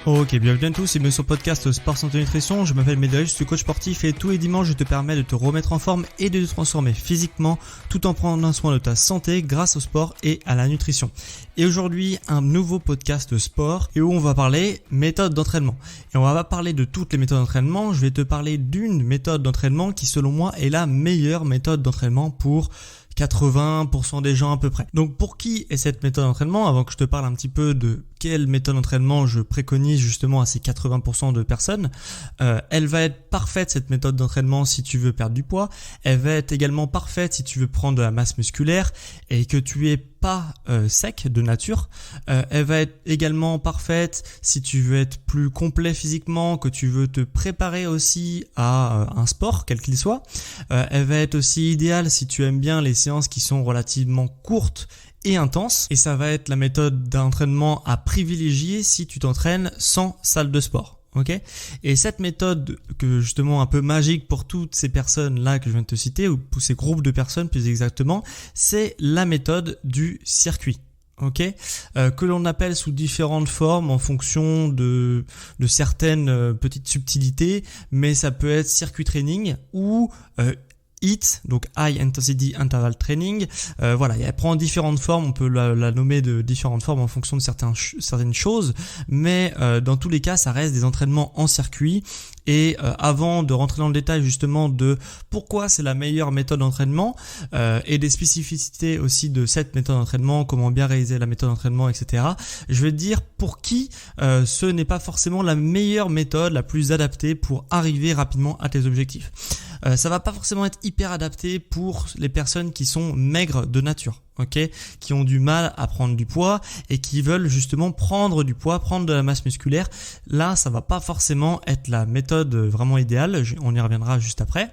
Ok, bienvenue à tous et bienvenue sur le podcast Sport Santé Nutrition. Je m'appelle Médéric, je suis coach sportif et tous les dimanches je te permets de te remettre en forme et de te transformer physiquement tout en prenant soin de ta santé grâce au sport et à la nutrition. Et aujourd'hui, un nouveau podcast sport et où on va parler méthode d'entraînement. Et on va pas parler de toutes les méthodes d'entraînement, je vais te parler d'une méthode d'entraînement qui selon moi est la meilleure méthode d'entraînement pour 80% des gens à peu près. Donc pour qui est cette méthode d'entraînement? Avant que je te parle un petit peu de quelle méthode d'entraînement je préconise justement à ces 80% de personnes, elle va être parfaite cette méthode d'entraînement si tu veux perdre du poids, elle va être également parfaite si tu veux prendre de la masse musculaire et que tu es pas sec de nature, elle va être également parfaite si tu veux être plus complet physiquement, que tu veux te préparer aussi à un sport quel qu'il soit, elle va être aussi idéale si tu aimes bien les séances qui sont relativement courtes et intense, et ça va être la méthode d'entraînement à privilégier si tu t'entraînes sans salle de sport. Ok, et cette méthode que justement un peu magique pour toutes ces personnes là que je viens de te citer, ou pour ces groupes de personnes plus exactement, c'est la méthode du circuit. Ok, que l'on appelle sous différentes formes en fonction de certaines petites subtilités, mais ça peut être circuit training ou HIIT, donc High Intensity Interval Training. Voilà, elle prend différentes formes, on peut la nommer de différentes formes en fonction de certaines choses, mais dans tous les cas, ça reste des entraînements en circuit. Et avant de rentrer dans le détail justement de pourquoi c'est la meilleure méthode d'entraînement et des spécificités aussi de cette méthode d'entraînement, comment bien réaliser la méthode d'entraînement, etc., je vais te dire pour qui ce n'est pas forcément la meilleure méthode, la plus adaptée pour arriver rapidement à tes objectifs. Ça va pas forcément être hyper adapté pour les personnes qui sont maigres de nature, ok, qui ont du mal à prendre du poids et qui veulent justement prendre du poids, prendre de la masse musculaire. Là, ça va pas forcément être la méthode vraiment idéale. On y reviendra juste après.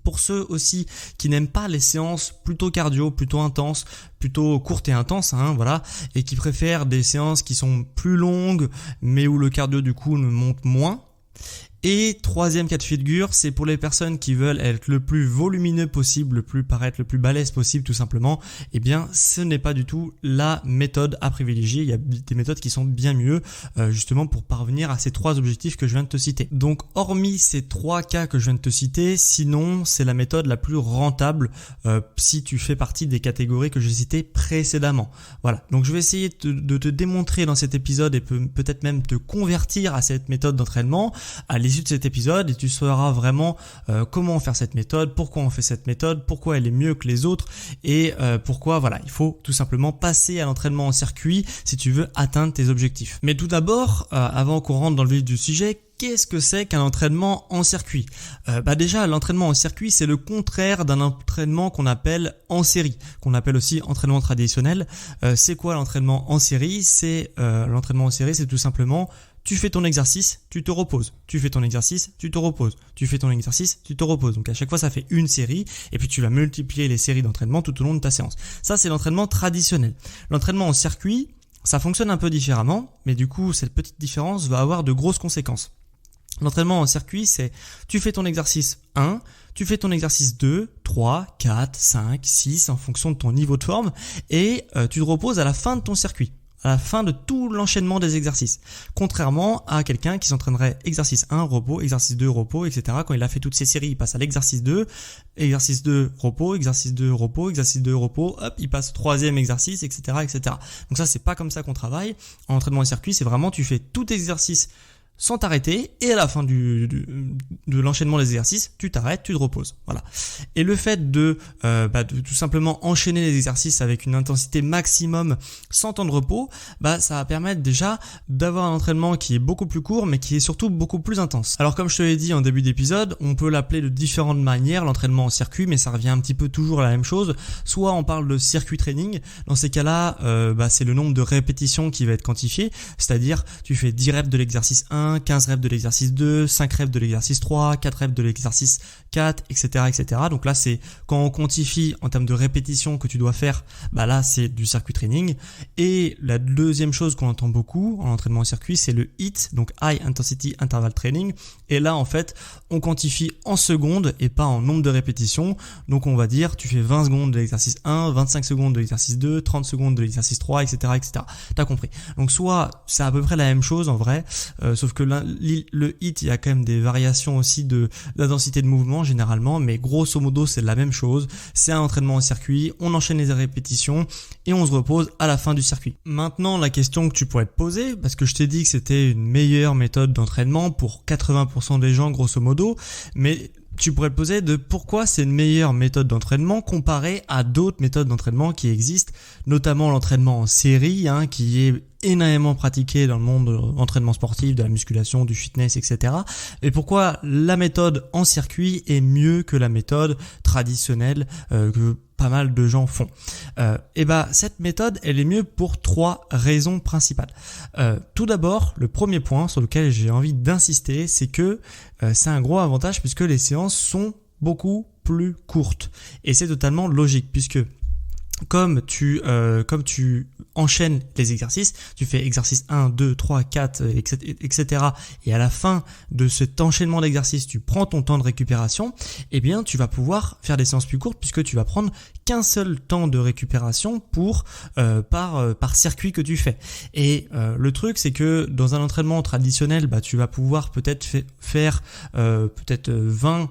Pour ceux aussi qui n'aiment pas les séances plutôt cardio, plutôt intenses, plutôt courtes et intenses, voilà, et qui préfèrent des séances qui sont plus longues, mais où le cardio du coup ne monte moins. Et troisième cas de figure, c'est pour les personnes qui veulent être le plus volumineux possible, paraître le plus balèze possible tout simplement. Eh bien, ce n'est pas du tout la méthode à privilégier. Il y a des méthodes qui sont bien mieux justement pour parvenir à ces trois objectifs que je viens de te citer. Donc, hormis ces trois cas que je viens de te citer, sinon c'est la méthode la plus rentable si tu fais partie des catégories que j'ai citées précédemment. Voilà. Donc, je vais essayer de te démontrer dans cet épisode et peut-être même te convertir à cette méthode d'entraînement à l'issue de cet épisode, et tu sauras vraiment comment faire cette méthode, pourquoi on fait cette méthode, pourquoi elle est mieux que les autres et pourquoi voilà, il faut tout simplement passer à l'entraînement en circuit si tu veux atteindre tes objectifs. Mais tout d'abord, avant qu'on rentre dans le vif du sujet, qu'est-ce que c'est qu'un entraînement en circuit? Déjà, l'entraînement en circuit, c'est le contraire d'un entraînement qu'on appelle en série, qu'on appelle aussi entraînement traditionnel. C'est quoi l'entraînement en série? L'entraînement en série, c'est tout simplement tu fais ton exercice, tu te reposes. Tu fais ton exercice, tu te reposes. Tu fais ton exercice, tu te reposes. Donc à chaque fois, ça fait une série et puis tu vas multiplier les séries d'entraînement tout au long de ta séance. Ça, c'est l'entraînement traditionnel. L'entraînement en circuit, ça fonctionne un peu différemment, mais du coup, cette petite différence va avoir de grosses conséquences. L'entraînement en circuit, c'est tu fais ton exercice 1, tu fais ton exercice 2, 3, 4, 5, 6 en fonction de ton niveau de forme et tu te reposes à la fin de ton circuit, à la fin de tout l'enchaînement des exercices. Contrairement à quelqu'un qui s'entraînerait exercice 1, repos, exercice 2, repos, etc. Quand il a fait toutes ces séries, il passe à l'exercice 2, exercice 2, repos, exercice 2, repos, exercice 2, repos, hop, il passe au troisième exercice, etc., etc. Donc ça, c'est pas comme ça qu'on travaille. En entraînement en circuit, c'est vraiment tu fais tout exercice sans t'arrêter et à la fin de l'enchaînement des exercices, tu t'arrêtes, tu te reposes. Voilà. Et le fait de tout simplement enchaîner les exercices avec une intensité maximum sans temps de repos, ça va permettre déjà d'avoir un entraînement qui est beaucoup plus court mais qui est surtout beaucoup plus intense. Alors comme je te l'ai dit en début d'épisode, on peut l'appeler de différentes manières l'entraînement en circuit, mais ça revient un petit peu toujours à la même chose. Soit on parle de circuit training, dans ces cas-là, c'est le nombre de répétitions qui va être quantifié, c'est-à-dire tu fais 10 reps de l'exercice 1, 1, 15 reps de l'exercice 2, 5 reps de l'exercice 3, 4 reps de l'exercice 4, etc., etc. Donc là, c'est quand on quantifie en termes de répétitions que tu dois faire, bah là, c'est du circuit training. Et la deuxième chose qu'on entend beaucoup en entraînement en circuit, c'est le HIIT, donc High Intensity Interval Training. Et là, en fait, on quantifie en secondes et pas en nombre de répétitions. Donc, on va dire, tu fais 20 secondes de l'exercice 1, 25 secondes de l'exercice 2, 30 secondes de l'exercice 3, etc., etc. T'as compris. Donc, soit c'est à peu près la même chose en vrai, sauf que le HIIT, il y a quand même des variations aussi d'intensité de mouvement généralement, mais grosso modo, c'est la même chose. C'est un entraînement en circuit, on enchaîne les répétitions et on se repose à la fin du circuit. Maintenant, la question que tu pourrais te poser, parce que je t'ai dit que c'était une meilleure méthode d'entraînement pour 80% des gens grosso modo, mais tu pourrais te poser de pourquoi c'est une meilleure méthode d'entraînement comparée à d'autres méthodes d'entraînement qui existent, notamment l'entraînement en série, qui est énormément pratiqué dans le monde de l'entraînement sportif, de la musculation, du fitness, etc. Et pourquoi la méthode en circuit est mieux que la méthode traditionnelle que pas mal de gens font. Cette méthode, elle est mieux pour 3 raisons principales. Tout d'abord, le premier point sur lequel j'ai envie d'insister, c'est que c'est un gros avantage puisque les séances sont beaucoup plus courtes. Et c'est totalement logique puisque comme tu enchaînes les exercices, tu fais exercice 1, 2, 3, 4, etc. Et à la fin de cet enchaînement d'exercices, tu prends ton temps de récupération, eh bien, tu vas pouvoir faire des séances plus courtes puisque tu vas prendre qu'un seul temps de récupération par circuit que tu fais. Et le truc, c'est que dans un entraînement traditionnel, tu vas pouvoir peut-être faire 20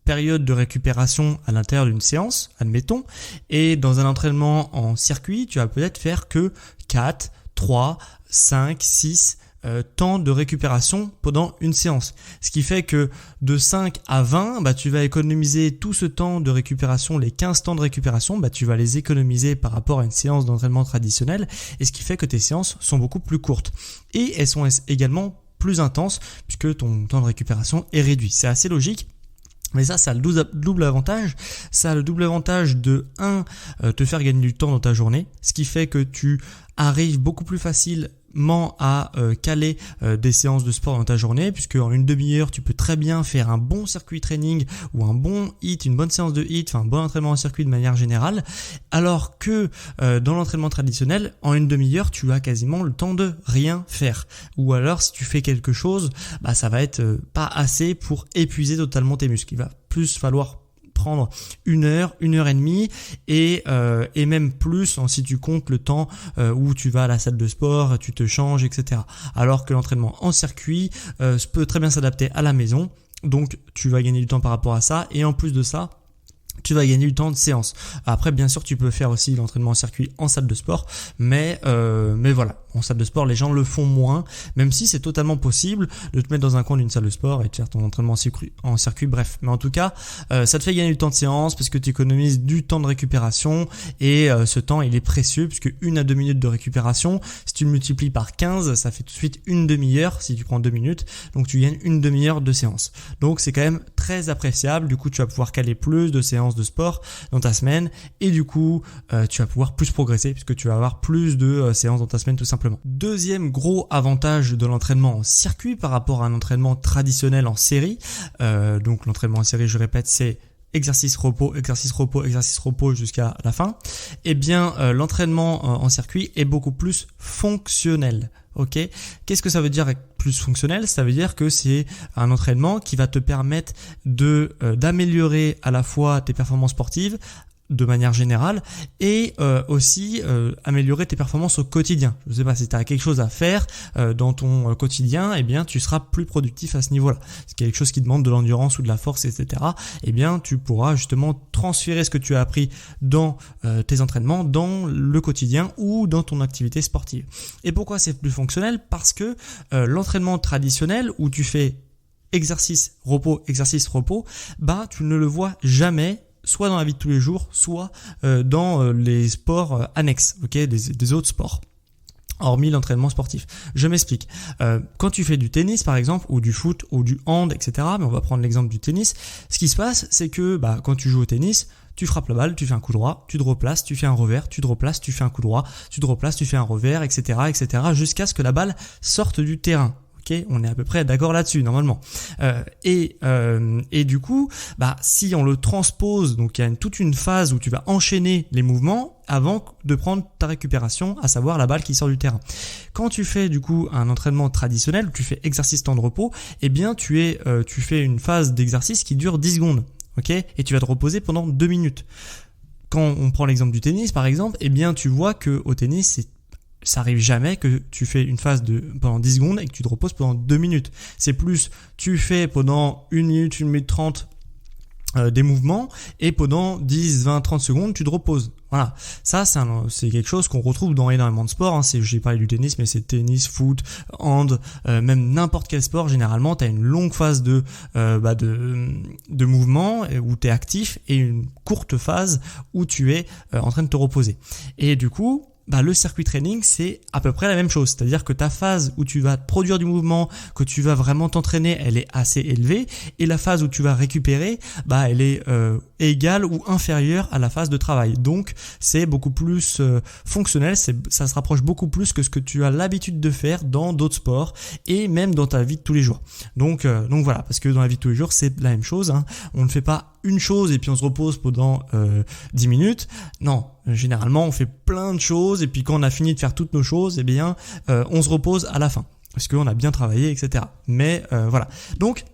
période de récupération à l'intérieur d'une séance, admettons, et dans un entraînement en circuit, tu vas peut-être faire que 4, 3, 5, 6 temps de récupération pendant une séance. Ce qui fait que de 5 à 20, tu vas économiser tout ce temps de récupération, les 15 temps de récupération, tu vas les économiser par rapport à une séance d'entraînement traditionnelle, et ce qui fait que tes séances sont beaucoup plus courtes. Et elles sont également plus intenses puisque ton temps de récupération est réduit. C'est assez logique. Mais ça a le double avantage. Ça a le double avantage de te faire gagner du temps dans ta journée, ce qui fait que tu arrives beaucoup plus facilement à caler des séances de sport dans ta journée, puisque en une demi-heure, tu peux très bien faire un bon circuit training ou un bon HIIT, une bonne séance de HIIT, un bon entraînement en circuit de manière générale, alors que dans l'entraînement traditionnel, en une demi-heure, tu as quasiment le temps de rien faire. Ou alors, si tu fais quelque chose, ça va être pas assez pour épuiser totalement tes muscles. Il va plus falloir prendre 1 heure, 1 heure et demie et même plus si tu comptes le temps où tu vas à la salle de sport, tu te changes, etc. Alors que l'entraînement en circuit peut très bien s'adapter à la maison, donc tu vas gagner du temps par rapport à ça et en plus de ça, tu vas gagner du temps de séance. Après, bien sûr, tu peux faire aussi l'entraînement en circuit en salle de sport, mais voilà, en salle de sport, les gens le font moins, même si c'est totalement possible de te mettre dans un coin d'une salle de sport et de faire ton entraînement en circuit, bref. Mais en tout cas, ça te fait gagner du temps de séance parce que tu économises du temps de récupération et ce temps, il est précieux puisque 1 à 2 minutes de récupération, si tu le multiplies par 15, ça fait tout de suite une demi-heure si tu prends 2 minutes, donc tu gagnes une demi-heure de séance. Donc c'est quand même très appréciable, du coup tu vas pouvoir caler plus de séances de sport dans ta semaine et du coup tu vas pouvoir plus progresser puisque tu vas avoir plus de séances dans ta semaine tout simplement. Deuxième gros avantage de l'entraînement en circuit par rapport à un entraînement traditionnel en série, donc l'entraînement en série, je répète, c'est exercice repos, exercice repos, exercice repos jusqu'à la fin. Eh bien l'entraînement en circuit est beaucoup plus fonctionnel. Ok, qu'est-ce que ça veut dire être plus fonctionnel? Ça veut dire que c'est un entraînement qui va te permettre d'améliorer à la fois tes performances sportives de manière générale et aussi améliorer tes performances au quotidien. Je ne sais pas si tu as quelque chose à faire dans ton quotidien, eh bien tu seras plus productif à ce niveau-là. Si quelque chose qui demande de l'endurance ou de la force, etc., eh bien tu pourras justement transférer ce que tu as appris dans tes entraînements, dans le quotidien ou dans ton activité sportive. Et pourquoi c'est plus fonctionnel? Parce que l'entraînement traditionnel où tu fais exercice, repos, tu ne le vois jamais soit dans la vie de tous les jours, soit dans les sports annexes, des autres sports, hormis l'entraînement sportif. Je m'explique. Quand tu fais du tennis par exemple, ou du foot, ou du hand, etc., mais on va prendre l'exemple du tennis, ce qui se passe, c'est que quand tu joues au tennis, tu frappes la balle, tu fais un coup droit, tu te replaces, tu fais un revers, tu te replaces, tu fais un coup droit, tu te replaces, tu fais un revers, etc., jusqu'à ce que la balle sorte du terrain. Ok, on est à peu près d'accord là-dessus normalement. Et du coup, si on le transpose, donc il y a toute une phase où tu vas enchaîner les mouvements avant de prendre ta récupération, à savoir la balle qui sort du terrain. Quand tu fais du coup un entraînement traditionnel, où tu fais exercice temps de repos, eh bien tu fais une phase d'exercice qui dure 10 secondes, ok, et tu vas te reposer pendant 2 minutes. Quand on prend l'exemple du tennis par exemple, eh bien tu vois que au tennis ça arrive jamais que tu fais une phase pendant 10 secondes et que tu te reposes pendant 2 minutes. C'est plus, tu fais pendant 1 minute, 1 minute 30 des mouvements et pendant 10, 20, 30 secondes, tu te reposes. Voilà. Ça, c'est quelque chose qu'on retrouve dans énormément de sports, hein. J'ai parlé du tennis, mais c'est tennis, foot, hand, même n'importe quel sport. Généralement, tu as une longue phase de mouvement où tu es actif et une courte phase où tu es en train de te reposer. Et du coup, le circuit training, c'est à peu près la même chose. C'est-à-dire que ta phase où tu vas produire du mouvement, que tu vas vraiment t'entraîner, elle est assez élevée. Et la phase où tu vas récupérer, elle est égale ou inférieure à la phase de travail. Donc, c'est beaucoup plus fonctionnel. Ça se rapproche beaucoup plus que ce que tu as l'habitude de faire dans d'autres sports et même dans ta vie de tous les jours. Donc voilà, parce que dans la vie de tous les jours, c'est la même chose, hein. On ne fait pas une chose et puis on se repose pendant 10 minutes. Non, généralement on fait plein de choses et puis quand on a fini de faire toutes nos choses, eh bien on se repose à la fin parce qu'on a bien travaillé, etc. Mais voilà. Donc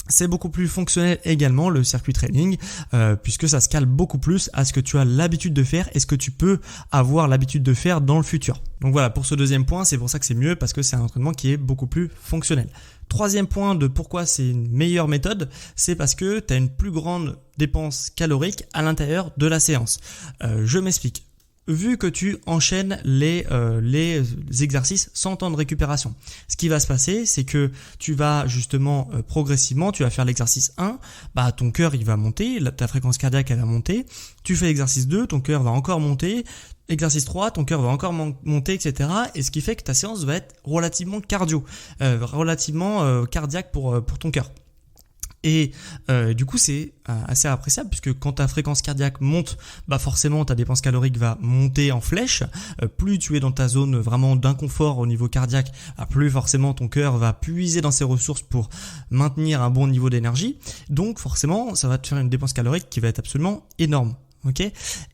c'est beaucoup plus fonctionnel également le circuit training puisque ça se cale beaucoup plus à ce que tu as l'habitude de faire et ce que tu peux avoir l'habitude de faire dans le futur. Donc voilà, pour ce deuxième point, c'est pour ça que c'est mieux parce que c'est un entraînement qui est beaucoup plus fonctionnel. Troisième point de pourquoi c'est une meilleure méthode, c'est parce que tu as une plus grande dépense calorique à l'intérieur de la séance. Je m'explique. Vu que tu enchaînes les exercices sans temps de récupération, ce qui va se passer, c'est que tu vas justement progressivement, tu vas faire l'exercice 1, ton cœur il va monter, ta fréquence cardiaque elle va monter, tu fais l'exercice 2, ton cœur va encore monter, exercice 3, ton cœur va encore monter, etc. Et ce qui fait que ta séance va être relativement cardiaque pour ton cœur. Et du coup, c'est assez appréciable puisque quand ta fréquence cardiaque monte, forcément ta dépense calorique va monter en flèche. Plus tu es dans ta zone vraiment d'inconfort au niveau cardiaque, plus forcément ton cœur va puiser dans ses ressources pour maintenir un bon niveau d'énergie. Donc forcément, ça va te faire une dépense calorique qui va être absolument énorme. Ok,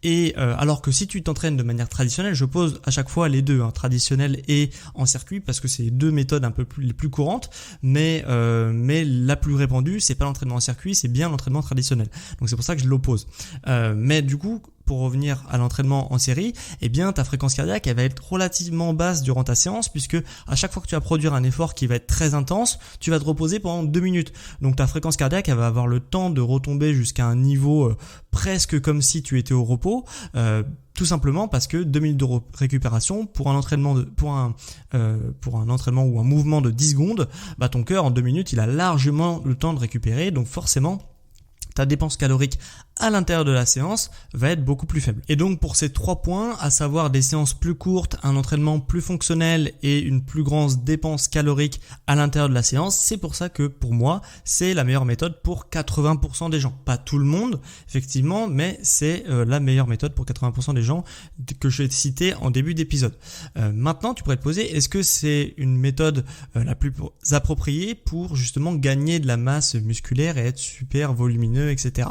et alors que si tu t'entraînes de manière traditionnelle, je pose à chaque fois les deux, traditionnel et en circuit, parce que c'est les deux méthodes les plus courantes, mais la plus répandue, c'est pas l'entraînement en circuit, c'est bien l'entraînement traditionnel. Donc c'est pour ça que je l'oppose. Mais du coup, pour revenir à l'entraînement en série, eh bien ta fréquence cardiaque elle va être relativement basse durant ta séance puisque à chaque fois que tu vas produire un effort qui va être très intense, tu vas te reposer pendant 2 minutes. Donc ta fréquence cardiaque elle va avoir le temps de retomber jusqu'à un niveau presque comme si tu étais au repos. Tout simplement parce que 2 minutes de récupération pour un entraînement pour un entraînement ou un mouvement de 10 secondes, ton cœur en 2 minutes il a largement le temps de récupérer, donc forcément ta dépense calorique à l'intérieur de la séance va être beaucoup plus faible. Et donc pour ces 3 points, à savoir des séances plus courtes, un entraînement plus fonctionnel et une plus grande dépense calorique à l'intérieur de la séance, c'est pour ça que pour moi, c'est la meilleure méthode pour 80% des gens. Pas tout le monde, effectivement, mais c'est la meilleure méthode pour 80% des gens que je vais te citer en début d'épisode. Maintenant, tu pourrais te poser, est-ce que c'est une méthode la plus appropriée pour justement gagner de la masse musculaire et être super volumineux, etc.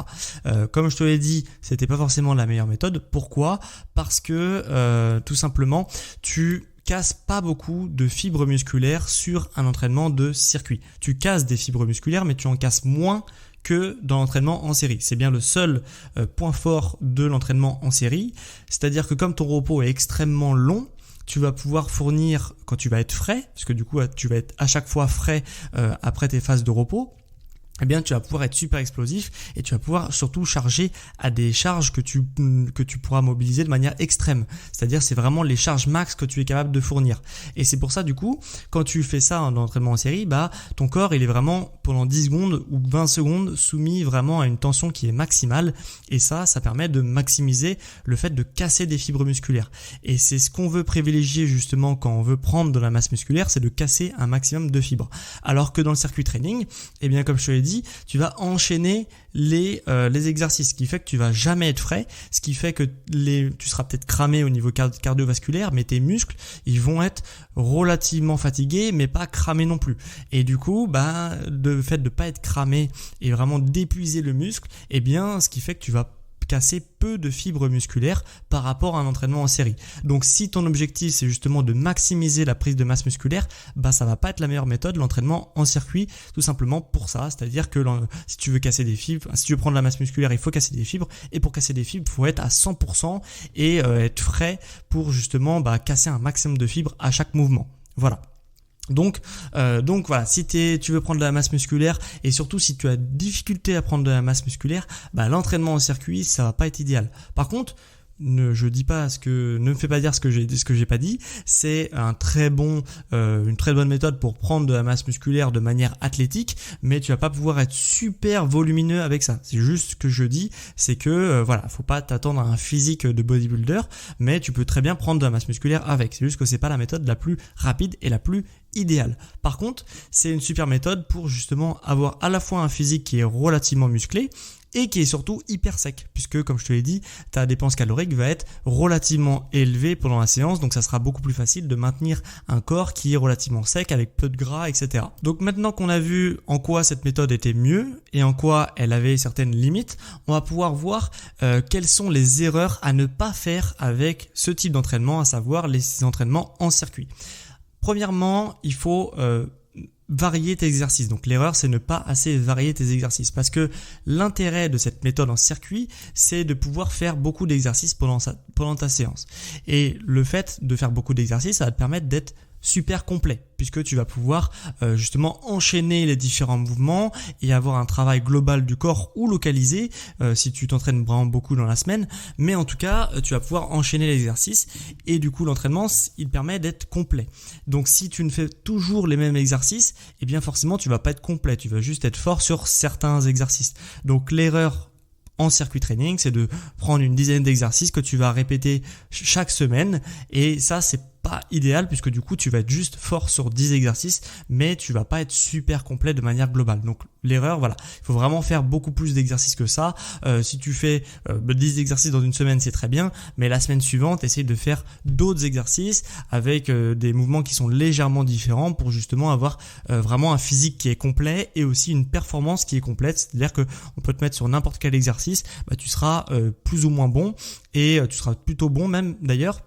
Comme je te l'ai dit, c'était pas forcément la meilleure méthode. Pourquoi ? Parce que tout simplement, tu casses pas beaucoup de fibres musculaires sur un entraînement de circuit. Tu casses des fibres musculaires, mais tu en casses moins que dans l'entraînement en série. C'est bien le seul point fort de l'entraînement en série. C'est-à-dire que comme ton repos est extrêmement long, tu vas pouvoir fournir quand tu vas être frais, parce que du coup tu vas être à chaque fois frais après tes phases de repos. Eh bien, tu vas pouvoir être super explosif et tu vas pouvoir surtout charger à des charges que tu pourras mobiliser de manière extrême. C'est-à-dire, c'est vraiment les charges max que tu es capable de fournir. Et c'est pour ça, du coup, quand tu fais ça dans l'entraînement en série, ton corps, il est vraiment pendant 10 secondes ou 20 secondes soumis vraiment à une tension qui est maximale. Et ça permet de maximiser le fait de casser des fibres musculaires. Et c'est ce qu'on veut privilégier justement quand on veut prendre de la masse musculaire, c'est de casser un maximum de fibres. Alors que dans le circuit training, eh bien, comme je te l'ai dit, dit, tu vas enchaîner les exercices, ce qui fait que tu vas jamais être frais, ce qui fait que tu seras peut-être cramé au niveau cardiovasculaire, mais tes muscles, ils vont être relativement fatigués, mais pas cramés non plus. Et du coup, le fait de pas être cramé et vraiment d'épuiser le muscle, eh bien, ce qui fait que tu vas casser peu de fibres musculaires par rapport à un entraînement en série. Donc si ton objectif c'est justement de maximiser la prise de masse musculaire, ça va pas être la meilleure méthode, l'entraînement en circuit, tout simplement pour ça. C'est-à-dire que si tu veux casser des fibres, si tu veux prendre la masse musculaire, il faut casser des fibres, et pour casser des fibres, il faut être à 100% et être frais pour justement casser un maximum de fibres à chaque mouvement. Voilà. Donc voilà, si tu veux prendre de la masse musculaire et surtout si tu as difficulté à prendre de la masse musculaire, l'entraînement en circuit, ça va pas être idéal. Par contre, ne me fais pas dire ce que j'ai pas dit. C'est une très bonne méthode pour prendre de la masse musculaire de manière athlétique, mais tu vas pas pouvoir être super volumineux avec ça. C'est juste ce que je dis, c'est que faut pas t'attendre à un physique de bodybuilder, mais tu peux très bien prendre de la masse musculaire avec. C'est juste que c'est pas la méthode la plus rapide et la plus idéale. Par contre, c'est une super méthode pour justement avoir à la fois un physique qui est relativement musclé et qui est surtout hyper sec, puisque comme je te l'ai dit, ta dépense calorique va être relativement élevée pendant la séance, donc ça sera beaucoup plus facile de maintenir un corps qui est relativement sec avec peu de gras, etc. Donc maintenant qu'on a vu en quoi cette méthode était mieux et en quoi elle avait certaines limites, on va pouvoir voir quelles sont les erreurs à ne pas faire avec ce type d'entraînement, à savoir les entraînements en circuit. Premièrement, il faut varier tes exercices. Donc l'erreur, c'est ne pas assez varier tes exercices, parce que l'intérêt de cette méthode en circuit, c'est de pouvoir faire beaucoup d'exercices pendant ta séance. Et le fait de faire beaucoup d'exercices, ça va te permettre d'être super complet, puisque tu vas pouvoir justement enchaîner les différents mouvements et avoir un travail global du corps ou localisé si tu t'entraînes vraiment beaucoup dans la semaine, mais en tout cas tu vas pouvoir enchaîner les exercices et du coup l'entraînement il permet d'être complet. Donc si tu ne fais toujours les mêmes exercices, eh bien forcément tu vas pas être complet, tu vas juste être fort sur certains exercices. Donc l'erreur en circuit training, c'est de prendre une dizaine d'exercices que tu vas répéter chaque semaine, et ça c'est pas idéal puisque du coup tu vas être juste fort sur 10 exercices mais tu vas pas être super complet de manière globale. Donc l'erreur, il faut vraiment faire beaucoup plus d'exercices que ça. Si tu fais 10 exercices dans une semaine, c'est très bien, mais la semaine suivante essaye de faire d'autres exercices avec des mouvements qui sont légèrement différents pour justement avoir vraiment un physique qui est complet et aussi une performance qui est complète. C'est-à-dire que on peut te mettre sur n'importe quel exercice, tu seras plus ou moins bon et tu seras plutôt bon même d'ailleurs.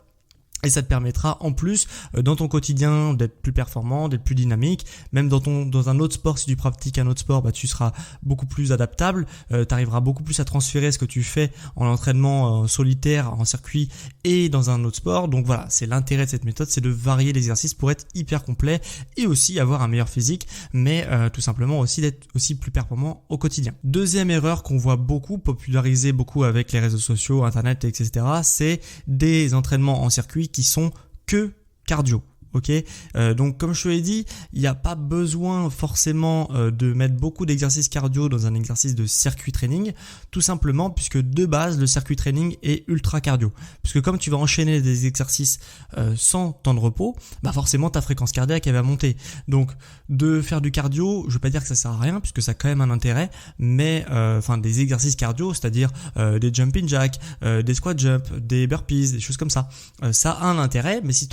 Et ça te permettra en plus dans ton quotidien d'être plus performant, d'être plus dynamique. Même dans un autre sport, si tu pratiques un autre sport, tu seras beaucoup plus adaptable. Tu arriveras beaucoup plus à transférer ce que tu fais en entraînement solitaire, en circuit et dans un autre sport. Donc voilà, c'est l'intérêt de cette méthode, c'est de varier l'exercice pour être hyper complet et aussi avoir un meilleur physique, mais tout simplement aussi d'être aussi plus performant au quotidien. Deuxième erreur qu'on voit beaucoup, popularisée beaucoup avec les réseaux sociaux, internet, etc., c'est des entraînements en circuit qui sont que cardio. Ok, donc comme je te l'ai dit, il n'y a pas besoin forcément de mettre beaucoup d'exercices cardio dans un exercice de circuit training, tout simplement puisque de base le circuit training est ultra cardio. Puisque comme tu vas enchaîner des exercices sans temps de repos, forcément ta fréquence cardiaque elle va monter. Donc de faire du cardio, je ne veux pas dire que ça sert à rien puisque ça a quand même un intérêt, mais des exercices cardio, c'est-à-dire des jumping jacks, des squat jump, des burpees, des choses comme ça, ça a un intérêt, mais si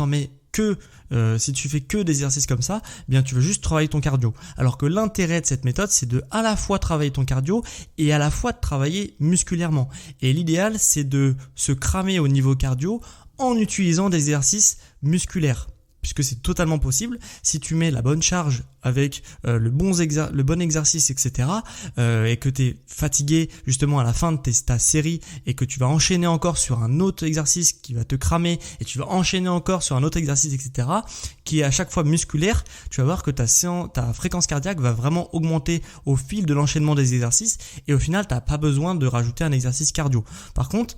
tu fais que des exercices comme ça, bien tu vas juste travailler ton cardio. Alors que l'intérêt de cette méthode, c'est de à la fois travailler ton cardio et à la fois de travailler musculairement. Et l'idéal, c'est de se cramer au niveau cardio en utilisant des exercices musculaires. Puisque c'est totalement possible si tu mets la bonne charge avec le bon exercice, etc. Et que tu es fatigué justement à la fin de ta série et que tu vas enchaîner encore sur un autre exercice qui va te cramer et tu vas enchaîner encore sur un autre exercice, etc. qui est à chaque fois musculaire, tu vas voir que ta fréquence cardiaque va vraiment augmenter au fil de l'enchaînement des exercices et au final, tu n'as pas besoin de rajouter un exercice cardio. Par contre,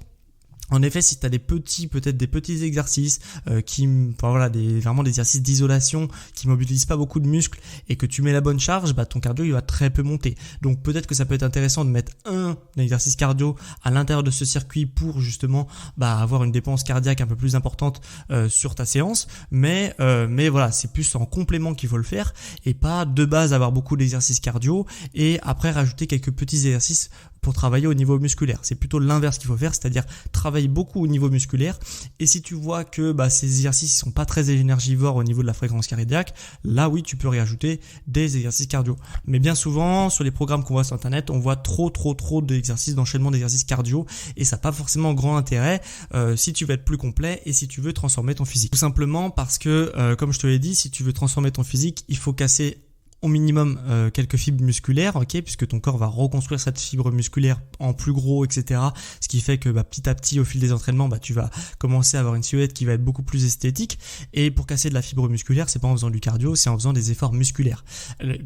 En effet, si tu as peut-être des petits exercices vraiment des exercices d'isolation qui mobilisent pas beaucoup de muscles et que tu mets la bonne charge, ton cardio il va très peu monter. Donc peut-être que ça peut être intéressant de mettre un exercice cardio à l'intérieur de ce circuit pour justement avoir une dépense cardiaque un peu plus importante sur ta séance. Mais voilà, c'est plus en complément qu'il faut le faire et pas de base avoir beaucoup d'exercices cardio et après rajouter quelques petits exercices pour travailler au niveau musculaire. C'est plutôt l'inverse qu'il faut faire, c'est-à-dire travailler beaucoup au niveau musculaire. Et si tu vois que ces exercices ne sont pas très énergivores au niveau de la fréquence cardiaque, là oui, tu peux réajouter des exercices cardio. Mais bien souvent, sur les programmes qu'on voit sur Internet, on voit trop d'exercices, d'enchaînement d'exercices cardio et ça n'a pas forcément grand intérêt si tu veux être plus complet et si tu veux transformer ton physique. Tout simplement parce que, comme je te l'ai dit, si tu veux transformer ton physique, il faut casser au minimum quelques fibres musculaires, puisque ton corps va reconstruire cette fibre musculaire en plus gros, etc. Ce qui fait que petit à petit, au fil des entraînements, tu vas commencer à avoir une silhouette qui va être beaucoup plus esthétique. Et pour casser de la fibre musculaire, c'est pas en faisant du cardio, c'est en faisant des efforts musculaires.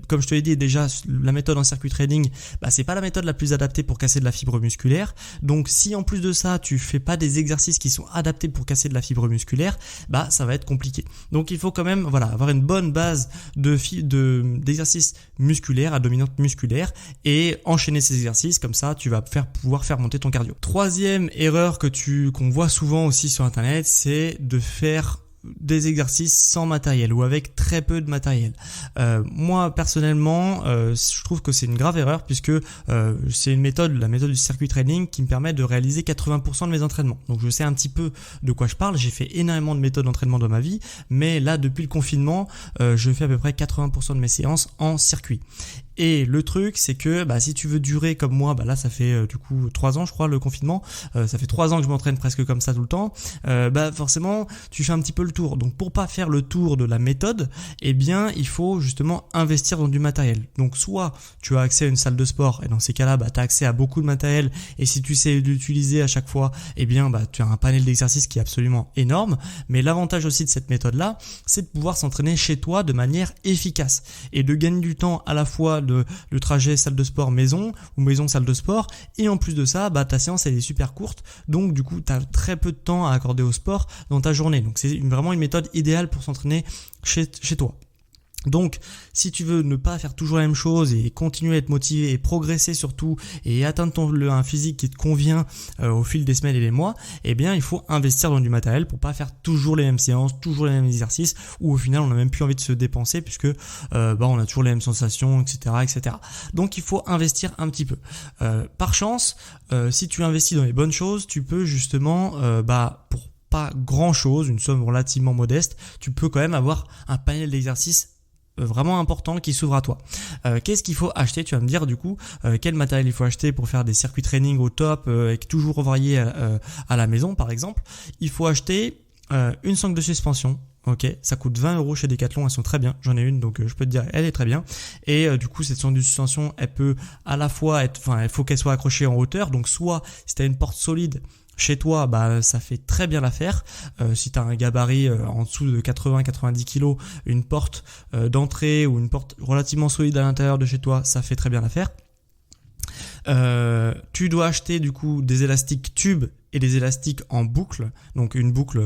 Comme je te l'ai dit déjà, la méthode en circuit training, c'est pas la méthode la plus adaptée pour casser de la fibre musculaire. Donc si en plus de ça, tu fais pas des exercices qui sont adaptés pour casser de la fibre musculaire, ça va être compliqué. Donc il faut quand même avoir une bonne base d'exercices musculaires à dominante musculaire et enchaîner ces exercices, comme ça tu vas pouvoir faire monter ton cardio. Troisième erreur qu'on voit souvent aussi sur Internet, c'est de faire des exercices sans matériel ou avec très peu de matériel. Moi personnellement, je trouve que c'est une grave erreur puisque c'est la méthode du circuit training qui me permet de réaliser 80% de mes entraînements. Donc je sais un petit peu de quoi je parle. J'ai fait énormément de méthodes d'entraînement dans ma vie, mais là depuis le confinement, je fais à peu près 80% de mes séances en circuit. Et le truc, c'est que si tu veux durer comme moi, là ça fait du coup 3 ans je crois le confinement, ça fait 3 ans que je m'entraîne presque comme ça tout le temps, forcément tu fais un petit peu le tour. Donc pour pas faire le tour de la méthode, il faut justement investir dans du matériel. Donc soit tu as accès à une salle de sport et dans ces cas-là, tu as accès à beaucoup de matériel et si tu sais l'utiliser à chaque fois, tu as un panel d'exercices qui est absolument énorme. Mais l'avantage aussi de cette méthode-là, c'est de pouvoir s'entraîner chez toi de manière efficace et de gagner du temps à la fois le trajet salle de sport maison ou maison salle de sport et en plus de ça ta séance elle est super courte, donc du coup tu as très peu de temps à accorder au sport dans ta journée. Donc c'est vraiment une méthode idéale pour s'entraîner chez toi. Donc, si tu veux ne pas faire toujours la même chose et continuer à être motivé et progresser surtout et atteindre un physique qui te convient au fil des semaines et des mois, il faut investir dans du matériel pour pas faire toujours les mêmes séances, toujours les mêmes exercices où au final on n'a même plus envie de se dépenser puisque on a toujours les mêmes sensations, etc. Donc, il faut investir un petit peu. Par chance, si tu investis dans les bonnes choses, tu peux justement, pour pas grand chose, une somme relativement modeste, tu peux quand même avoir un panel d'exercices vraiment important qui s'ouvre à toi. Qu'est-ce qu'il faut acheter? Tu vas me dire du coup quel matériel il faut acheter pour faire des circuits training au top et toujours variés à la maison par exemple. Il faut acheter une sangle de suspension. Ok, ça coûte 20 € chez Decathlon, elles sont très bien. J'en ai une, donc je peux te dire, elle est très bien. Et du coup, cette sangle de suspension, elle peut à la fois il faut qu'elle soit accrochée en hauteur. Donc soit si tu as une porte solide chez toi, ça fait très bien l'affaire. Si tu as un gabarit en dessous de 80-90 kg, une porte d'entrée ou une porte relativement solide à l'intérieur de chez toi, ça fait très bien l'affaire. Tu dois acheter du coup des élastiques tubes et des élastiques en boucle. Donc une boucle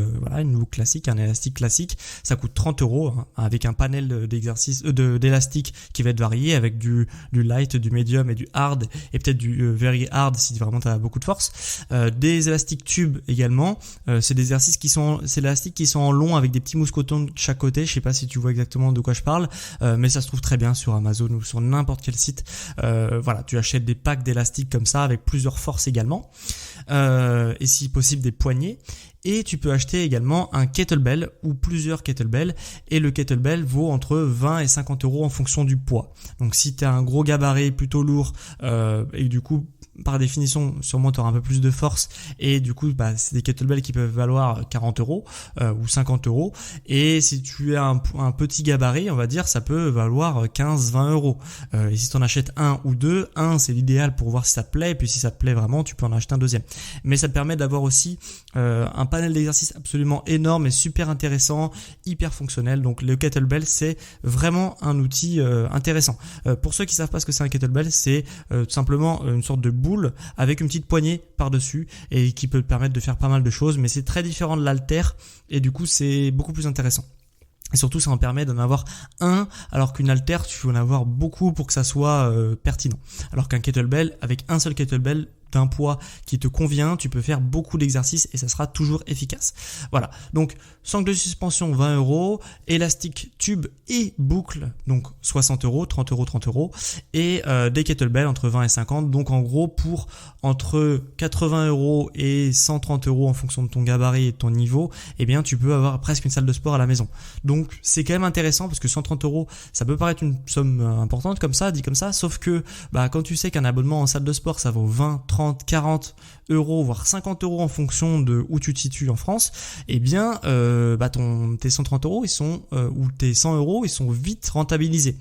classique, un élastique classique, ça coûte 30 € avec un panel d'élastiques qui va être varié avec du light, du medium et du hard et peut-être du very hard si vraiment tu as beaucoup de force. Des élastiques tubes également, c'est des élastiques qui sont en long avec des petits mousquetons de chaque côté. Je sais pas si tu vois exactement de quoi je parle, mais ça se trouve très bien sur Amazon ou sur n'importe quel site. Tu achètes des packs d'élastiques comme ça avec plusieurs forces également. Et si possible des poignées. Et tu peux acheter également un kettlebell ou plusieurs kettlebells et le kettlebell vaut entre 20 et 50 € en fonction du poids. Donc si tu as un gros gabarit plutôt lourd et du coup par définition sûrement tu auras un peu plus de force et du coup c'est des kettlebells qui peuvent valoir 40 € ou 50 €, et si tu as un petit gabarit on va dire ça peut valoir 15-20 €. Et si tu en achètes un ou deux, c'est l'idéal pour voir si ça te plaît, et puis si ça te plaît vraiment tu peux en acheter un deuxième. Mais ça te permet d'avoir aussi un panel d'exercices absolument énorme et super intéressant, hyper fonctionnel. Donc le kettlebell c'est vraiment un outil intéressant. Pour ceux qui savent pas ce que c'est un kettlebell, c'est tout simplement une sorte de boule boule avec une petite poignée par-dessus et qui peut te permettre de faire pas mal de choses, mais c'est très différent de l'haltère et du coup c'est beaucoup plus intéressant. Et surtout, ça en permet d'en avoir un, alors qu'une haltère, tu veux en avoir beaucoup pour que ça soit pertinent. Alors qu'un kettlebell, avec un seul kettlebell d'un poids qui te convient, tu peux faire beaucoup d'exercices et ça sera toujours efficace. Voilà, donc sangle de suspension 20 €, élastique, tube et boucle, donc 60 €, 30 €, 30 €, et des kettlebells entre 20 et 50, donc en gros pour entre 80 € et 130 € en fonction de ton gabarit et de ton niveau, eh bien tu peux avoir presque une salle de sport à la maison. Donc c'est quand même intéressant parce que 130 €, ça peut paraître une somme importante comme ça, dit comme ça, sauf que quand tu sais qu'un abonnement en salle de sport ça vaut 20, 30, 40 €, voire 50 € en fonction de où tu te situes en France, eh bien tes 130 € ils sont ou tes 100 € ils sont vite rentabilisés,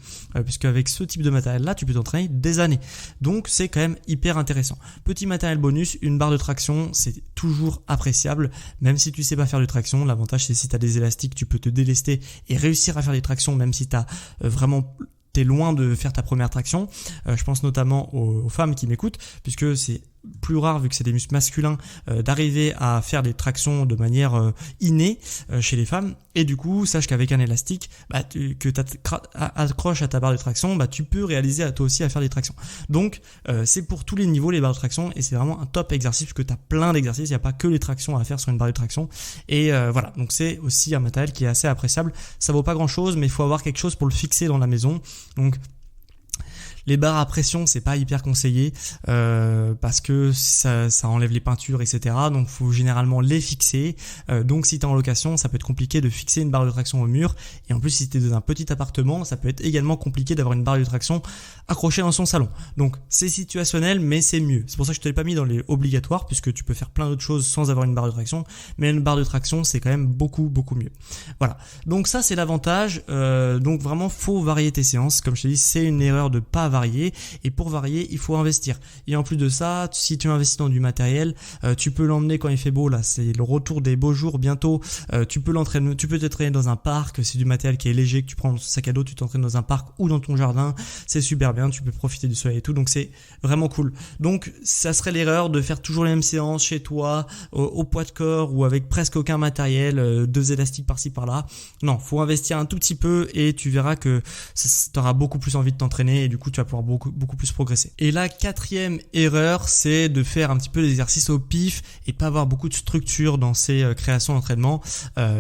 puisque avec ce type de matériel là tu peux t'entraîner des années. Donc c'est quand même hyper intéressant. Petit matériel bonus, une barre de traction, c'est toujours appréciable, même si tu sais pas faire de traction. L'avantage c'est si tu as des élastiques, tu peux te délester et réussir à faire des tractions même si tu as t'es loin de faire ta première traction. Je pense notamment aux femmes qui m'écoutent, puisque c'est plus rare, vu que c'est des muscles masculins, d'arriver à faire des tractions de manière innée chez les femmes. Et du coup, sache qu'avec un élastique que tu accroches à ta barre de traction, tu peux réaliser toi aussi à faire des tractions. Donc c'est pour tous les niveaux les barres de traction, et c'est vraiment un top exercice parce que tu as plein d'exercices, il n'y a pas que les tractions à faire sur une barre de traction. Et voilà, donc c'est aussi un matériel qui est assez appréciable. Ça vaut pas grand chose, mais il faut avoir quelque chose pour le fixer dans la maison. Donc les barres à pression, c'est pas hyper conseillé parce que ça enlève les peintures, etc. Donc faut généralement les fixer. Donc si t'es en location, ça peut être compliqué de fixer une barre de traction au mur. Et en plus, si t'es dans un petit appartement, ça peut être également compliqué d'avoir une barre de traction accrochée dans son salon. Donc c'est situationnel, mais c'est mieux. C'est pour ça que je te l'ai pas mis dans les obligatoires, puisque tu peux faire plein d'autres choses sans avoir une barre de traction. Mais une barre de traction, c'est quand même beaucoup mieux. Voilà. Donc ça, c'est l'avantage. Donc vraiment, faut varier tes séances. Comme je te dis, c'est une erreur de pas varier, et pour varier il faut investir. Et en plus de ça, si tu investis dans du matériel, tu peux l'emmener quand il fait beau. Là c'est le retour des beaux jours bientôt. Tu peux t'entraîner dans un parc. C'est du matériel qui est léger, que tu prends dans ton sac à dos, tu t'entraînes dans un parc ou dans ton jardin, c'est super bien, tu peux profiter du soleil et tout, donc c'est vraiment cool. Donc ça serait l'erreur de faire toujours les mêmes séances chez toi, au poids de corps ou avec presque aucun matériel, 2 élastiques par-ci par-là. Non, faut investir un tout petit peu et tu verras que t'auras beaucoup plus envie de t'entraîner, et du coup tu vas pouvoir beaucoup plus progresser. Et la 4e erreur, c'est de faire un petit peu d'exercice au pif et pas avoir beaucoup de structure dans ces créations d'entraînement.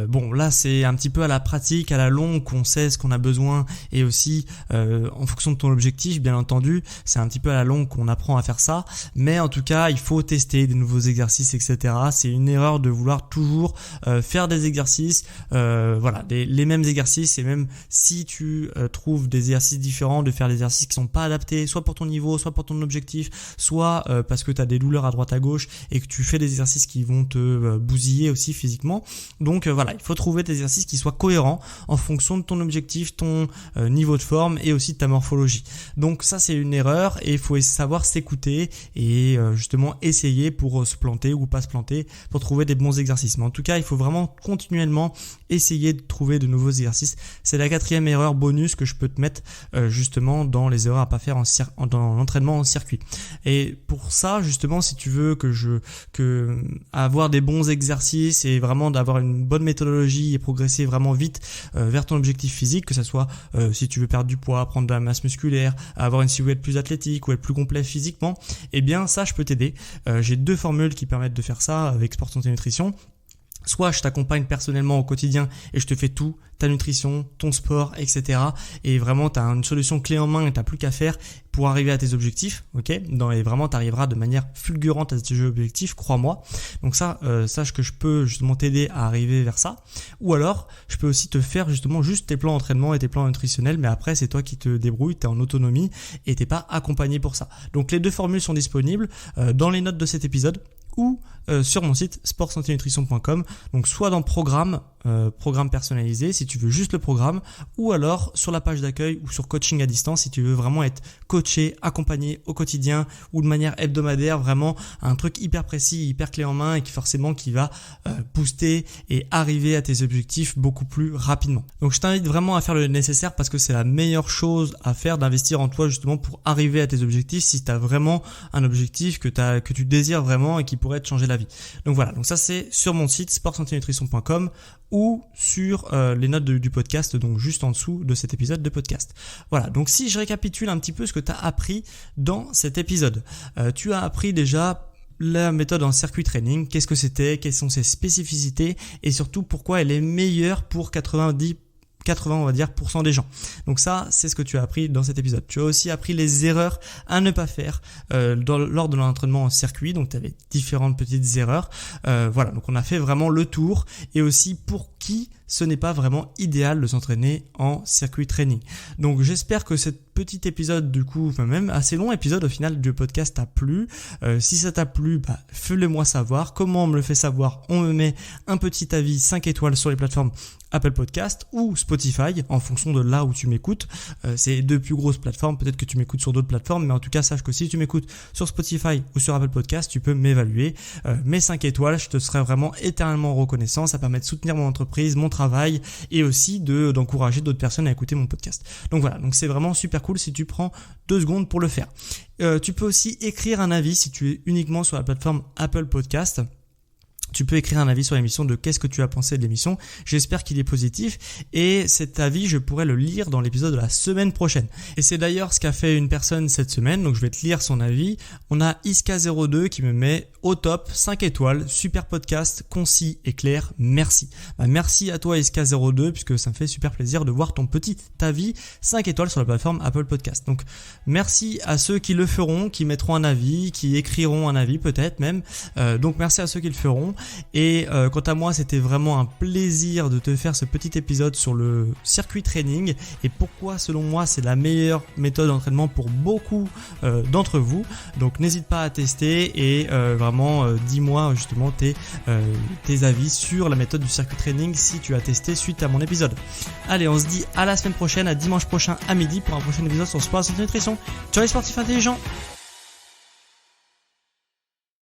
Bon, là c'est un petit peu à la pratique, à la longue, qu'on sait ce qu'on a besoin, et aussi en fonction de ton objectif, bien entendu, c'est un petit peu à la longue qu'on apprend à faire ça. Mais en tout cas, il faut tester des nouveaux exercices, etc. C'est une erreur de vouloir toujours faire des exercices, les mêmes exercices, et même si tu trouves des exercices différents, de faire des exercices qui sont pas adaptés, soit pour ton niveau, soit pour ton objectif, soit parce que tu as des douleurs à droite à gauche et que tu fais des exercices qui vont te bousiller aussi physiquement. Donc voilà, il faut trouver des exercices qui soient cohérents en fonction de ton objectif, ton niveau de forme et aussi de ta morphologie. Donc ça, c'est une erreur, et il faut savoir s'écouter et justement essayer pour se planter ou pas se planter pour trouver des bons exercices. Mais en tout cas, il faut vraiment continuellement essayer de trouver de nouveaux exercices. C'est la 4e erreur bonus que je peux te mettre justement dans les erreurs à pas faire dans l'entraînement en circuit. Et pour ça, justement, si tu veux avoir des bons exercices et vraiment d'avoir une bonne méthodologie et progresser vraiment vite vers ton objectif physique, que ça soit si tu veux perdre du poids, prendre de la masse musculaire, avoir une silhouette plus athlétique ou être plus complet physiquement, eh bien ça, je peux t'aider. J'ai 2 formules qui permettent de faire ça avec Sport Santé Nutrition. Soit je t'accompagne personnellement au quotidien et je te fais tout, ta nutrition, ton sport, etc. Et vraiment, tu as une solution clé en main et tu n'as plus qu'à faire pour arriver à tes objectifs. Et vraiment, tu arriveras de manière fulgurante à tes objectifs, crois-moi. Donc ça, sache que je peux justement t'aider à arriver vers ça. Ou alors, je peux aussi te faire justement juste tes plans d'entraînement et tes plans nutritionnels, mais après, c'est toi qui te débrouilles, tu es en autonomie et tu n'es pas accompagné pour ça. Donc les 2 formules sont disponibles dans les notes de cet épisode ou sur mon site sportsanténutrition.com. Donc soit dans programme, programme personnalisé si tu veux juste le programme, ou alors sur la page d'accueil ou sur coaching à distance si tu veux vraiment être coaché, accompagné au quotidien ou de manière hebdomadaire, vraiment un truc hyper précis, hyper clé en main et qui va booster et arriver à tes objectifs beaucoup plus rapidement. Donc je t'invite vraiment à faire le nécessaire parce que c'est la meilleure chose à faire, d'investir en toi justement pour arriver à tes objectifs si tu as vraiment un objectif que tu désires vraiment et qui pourrait te changer la vie. Donc voilà, donc ça c'est sur mon site sportsanténutrition.com ou sur les notes du podcast, donc juste en dessous de cet épisode de podcast. Voilà, donc si je récapitule un petit peu ce que tu as appris dans cet épisode. Tu as appris déjà la méthode en circuit training, qu'est-ce que c'était, quelles sont ses spécificités et surtout pourquoi elle est meilleure pour 80 on va dire % des gens. Donc ça, c'est ce que tu as appris dans cet épisode. Tu as aussi appris les erreurs à ne pas faire lors de l'entraînement en circuit. Donc tu avais différentes petites erreurs. Voilà, donc on a fait vraiment le tour et aussi pour qui ce n'est pas vraiment idéal de s'entraîner en circuit training. Donc j'espère que cet petit épisode du coup, enfin même assez long épisode au final du podcast t'a plu. Si ça t'a plu, fais-le moi savoir. Comment on me le fait savoir? On me met un petit avis 5 étoiles sur les plateformes Apple Podcast ou Spotify en fonction de là où tu m'écoutes. C'est les deux plus grosses plateformes. Peut-être que tu m'écoutes sur d'autres plateformes, mais en tout cas sache que si tu m'écoutes sur Spotify ou sur Apple Podcast, tu peux m'évaluer. Mets 5 étoiles, je te serai vraiment éternellement reconnaissant. Ça permet de soutenir mon entreprise, mon travail et aussi d'encourager d'autres personnes à écouter mon podcast. Donc voilà, donc c'est vraiment super cool si tu prends 2 secondes pour le faire. Tu peux aussi écrire un avis si tu es uniquement sur la plateforme Apple Podcast. Tu peux écrire un avis sur l'émission de qu'est-ce que tu as pensé de l'émission. J'espère qu'il est positif et cet avis, je pourrais le lire dans l'épisode de la semaine prochaine. Et c'est d'ailleurs ce qu'a fait une personne cette semaine, donc je vais te lire son avis. On a Iska02 qui me met au top, 5 étoiles, super podcast, concis et clair, merci. Merci à toi Iska02 puisque ça me fait super plaisir de voir ton petit avis, 5 étoiles sur la plateforme Apple Podcast. Donc merci à ceux qui le feront, qui mettront un avis, qui écriront un avis peut-être même. Donc merci à ceux qui le feront. Et quant à moi, c'était vraiment un plaisir de te faire ce petit épisode sur le circuit training et pourquoi selon moi c'est la meilleure méthode d'entraînement pour beaucoup d'entre vous. Donc n'hésite pas à tester et vraiment dis-moi justement tes avis sur la méthode du circuit training si tu as testé suite à mon épisode. Allez, on se dit à la semaine prochaine, à dimanche prochain à midi pour un prochain épisode sur Sport Santé Nutrition. Ciao les sportifs intelligents.